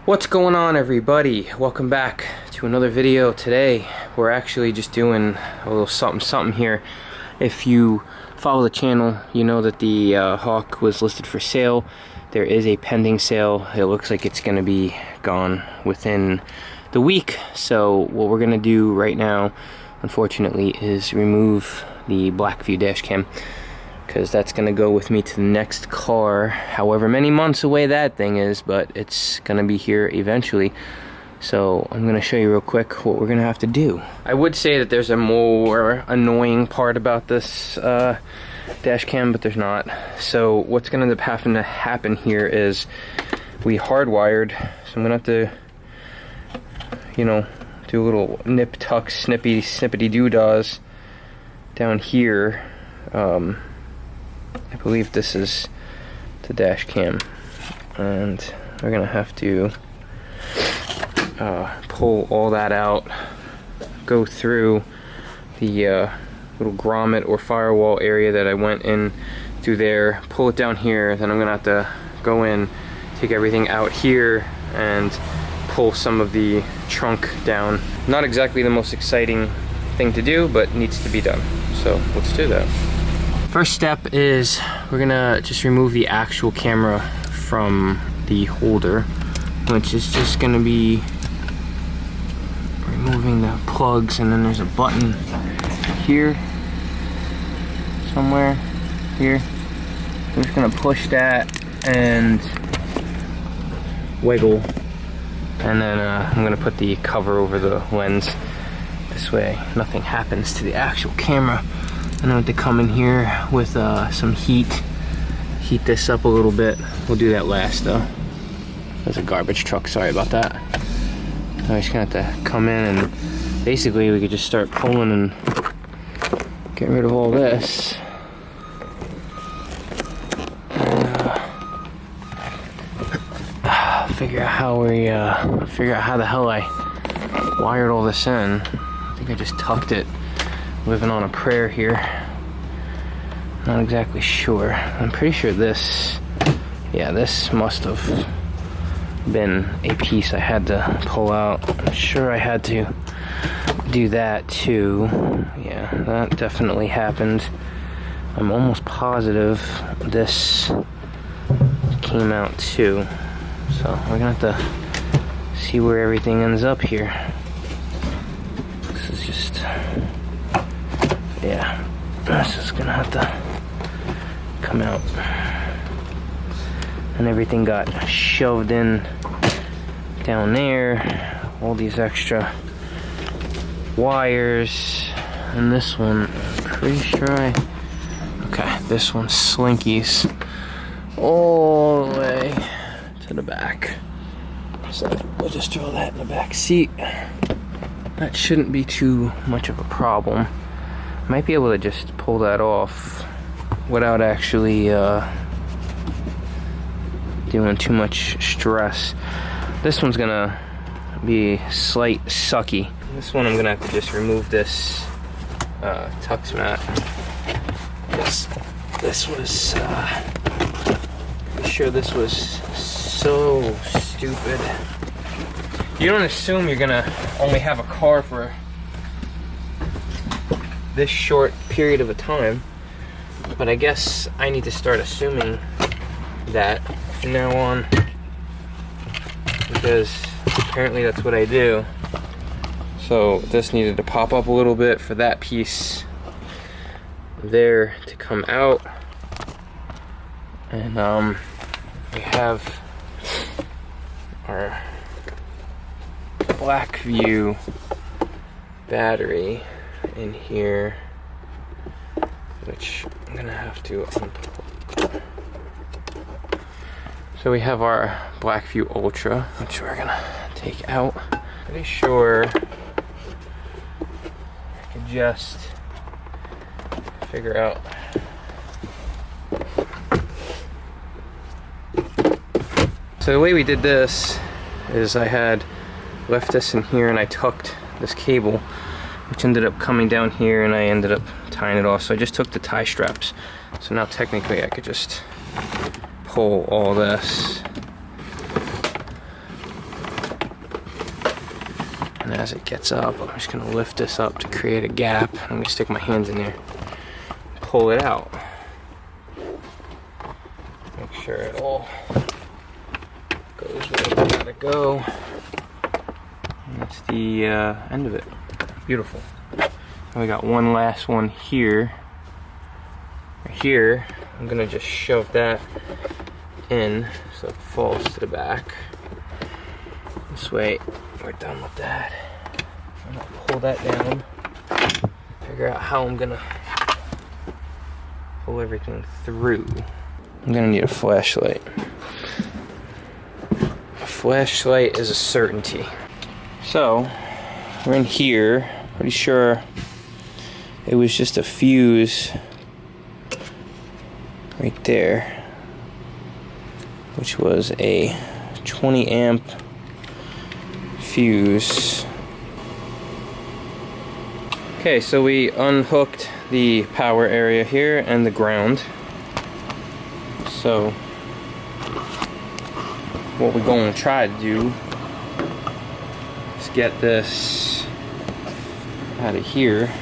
What's going on, everybody? Welcome back to another video. Today we're actually just doing a little something here. If you follow the channel, you know that the Hawk was listed for sale. There is a pending sale. It looks like it's gonna be gone within the week. So what we're gonna do right now, unfortunately, is remove the Blackvue Dashcam, because that's gonna go with me to the next car, however many months away that thing is, but it's gonna be here eventually. So I'm gonna show you real quick what we're gonna have to do. I would say that there's a more annoying part about this dash cam, but there's not. So what's gonna end up having to happen here is we hardwired, so I'm gonna have to, you know, do a little nip tuck snippity doo-dahs down here. I believe this is the dash cam, and we're gonna have to pull all that out, go through the little grommet or firewall area that I went in through there, pull it down here, then I'm gonna have to go in, take everything out here, and pull some of the trunk down. Not exactly the most exciting thing to do, but needs to be done. So let's do that. First step is we're gonna just remove the actual camera from the holder, which is just gonna be removing the plugs, and then there's a button here, somewhere here. I'm just gonna push that and wiggle, and then I'm gonna put the cover over the lens. This way nothing happens to the actual camera. And I have to come in here with some heat this up a little bit. We'll do that last though. There's a garbage truck, sorry about that. I'm just gonna have to come in, and basically we could just start pulling and get rid of all this. And figure out how the hell I wired all this in. I think I just tucked it. Living on a prayer here. Not exactly sure. I'm pretty sure this, yeah, this must have been a piece I had to pull out. I'm sure I had to do that too. Yeah, that definitely happened. I'm almost positive this came out too. So we're gonna have to see where everything ends up here. This is just, yeah, this is gonna have to come out. And everything got shoved in down there. All these extra wires. And this one, I'm pretty sure okay, this one's slinkies all the way to the back. So we'll just throw that in the back seat. That shouldn't be too much of a problem. Might be able to just pull that off without actually doing too much stress. This one's gonna be slight sucky. This one I'm gonna have to just remove this tux mat. This was I'm sure this was so stupid. You don't assume you're gonna only have a car for this short period of a time, but I guess I need to start assuming that from now on, because apparently that's what I do. So this needed to pop up a little bit for that piece there to come out, and we have our Blackvue battery in here, which I'm gonna have to unplug. So we have our Blackvue Ultra, which we're gonna take out. Pretty sure I can just figure out. So the way we did this is I had left this in here and I tucked this cable which ended up coming down here, and I ended up tying it off. So I just took the tie straps. So now technically I could just pull all this. And as it gets up, I'm just gonna lift this up to create a gap. I'm gonna stick my hands in there, pull it out. Make sure it all goes where it's gotta go. And that's the end of it. Beautiful. And we got one last one here. Right here, I'm gonna just shove that in so it falls to the back. This way, we're done with that. I'm gonna pull that down, figure out how I'm gonna pull everything through. I'm gonna need a flashlight. A flashlight is a certainty. So, we're in here. Pretty sure it was just a fuse right there, which was a 20 amp fuse. Okay, so we unhooked the power area here and the ground. So what we're going to try to do is get this out of here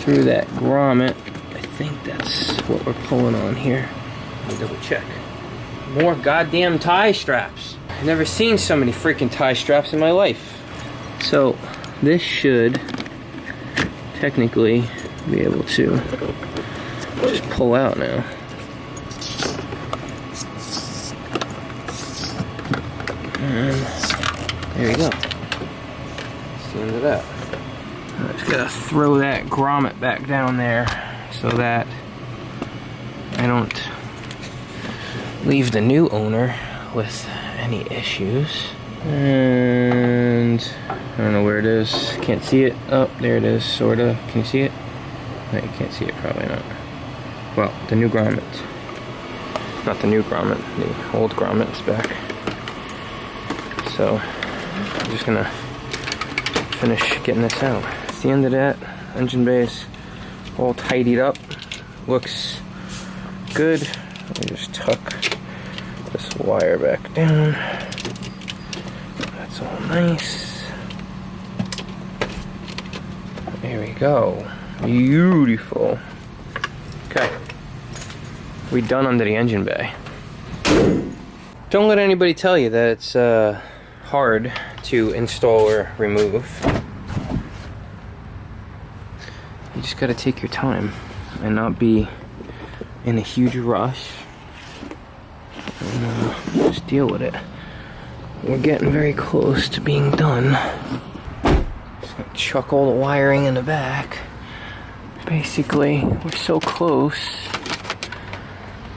through that grommet. I think that's what we're pulling on here. Let me double check. More goddamn tie straps. I've never seen so many freaking tie straps in my life. So this should technically be able to just pull out now. And there you go. That's the end of that. I just gotta throw that grommet back down there so that I don't leave the new owner with any issues. And I don't know where it is. Can't see it. Oh, there it is, sorta. Can you see it? No, you can't see it, probably not. Well, the new grommet. Not the new grommet, the old grommet is back. So, I'm just gonna finish getting this out. It's the end of that. Engine bay is all tidied up. Looks good. Let me just tuck this wire back down. That's all nice. There we go. Beautiful. Okay. We done under the engine bay. Don't let anybody tell you that it's hard to install or remove. You just gotta take your time and not be in a huge rush. And just deal with it. We're getting very close to being done. Just gonna chuck all the wiring in the back. Basically, we're so close.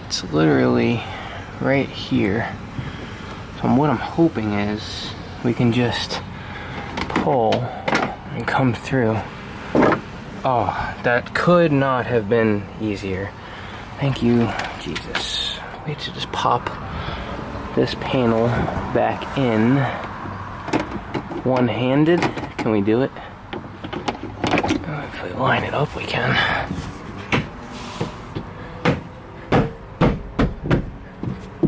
It's literally right here. So what I'm hoping is we can just pull and come through. Oh, that could not have been easier. Thank you, Jesus. We have to just pop this panel back in one-handed. Can we do it? If we line it up, we can.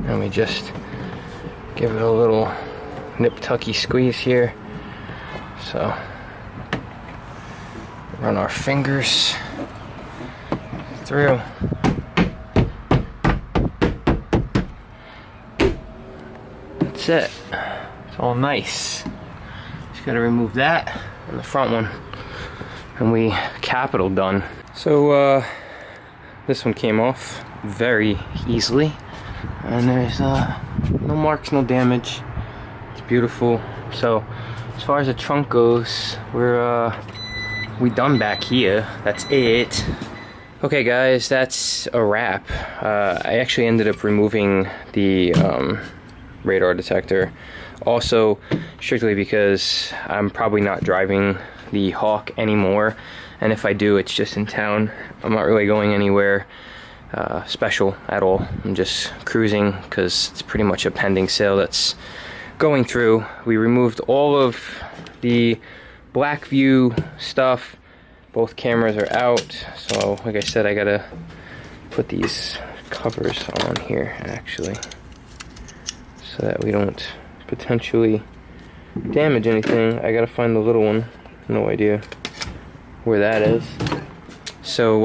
And we just give it a little nip-tucky squeeze here. So, run our fingers through. That's it. It's all nice. Just gotta remove that and the front one, and we capital done. So this one came off very easily, and there's no marks, no damage. It's beautiful. So as far as the trunk goes, we done back here. That's it. Okay guys, that's a wrap. I actually ended up removing the radar detector, also strictly because I'm probably not driving the Hawk anymore, and if I do, it's just in town. I'm not really going anywhere special at all. I'm just cruising because it's pretty much a pending sale that's going through. We removed all of the Blackvue stuff. Both cameras are out, so like I said, I gotta put these covers on here actually, so that we don't potentially damage anything. I gotta find the little one. No idea where that is. So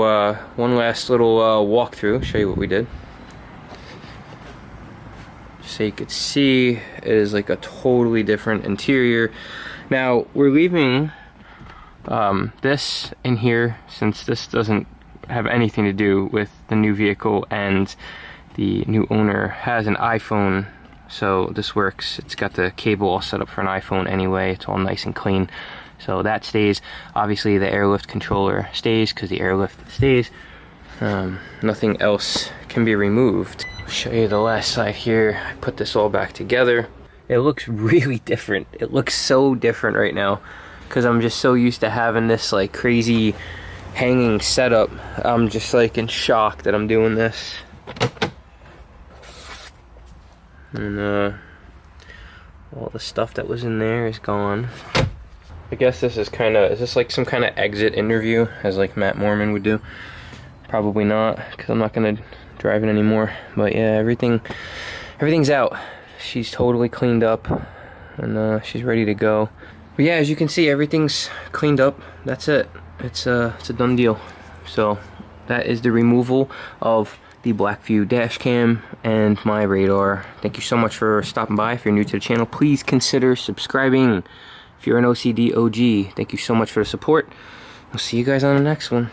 one last little walkthrough, show you what we did. So you could see it is like a totally different interior. Now we're leaving this in here since this doesn't have anything to do with the new vehicle, and the new owner has an iPhone, so this works. It's got the cable all set up for an iPhone anyway. It's all nice and clean, so that stays. Obviously the airlift controller stays because the airlift stays. Nothing else can be removed. I'll show you the last side here. I put this all back together. It looks really different. It looks so different right now because I'm just so used to having this like crazy hanging setup. I'm just like in shock that I'm doing this. And all the stuff that was in there is gone. I guess this is is this like some kind of exit interview, as like Matt Mormon would do? Probably not, because I'm not gonna drive it anymore. But yeah, everything's out. She's totally cleaned up, and she's ready to go. But yeah, as you can see, everything's cleaned up. That's it. It's a done deal. So that is the removal of the Blackvue Dashcam and my radar. Thank you so much for stopping by. If you're new to the channel, please consider subscribing. If you're an OCD OG, thank you so much for the support. We'll see you guys on the next one.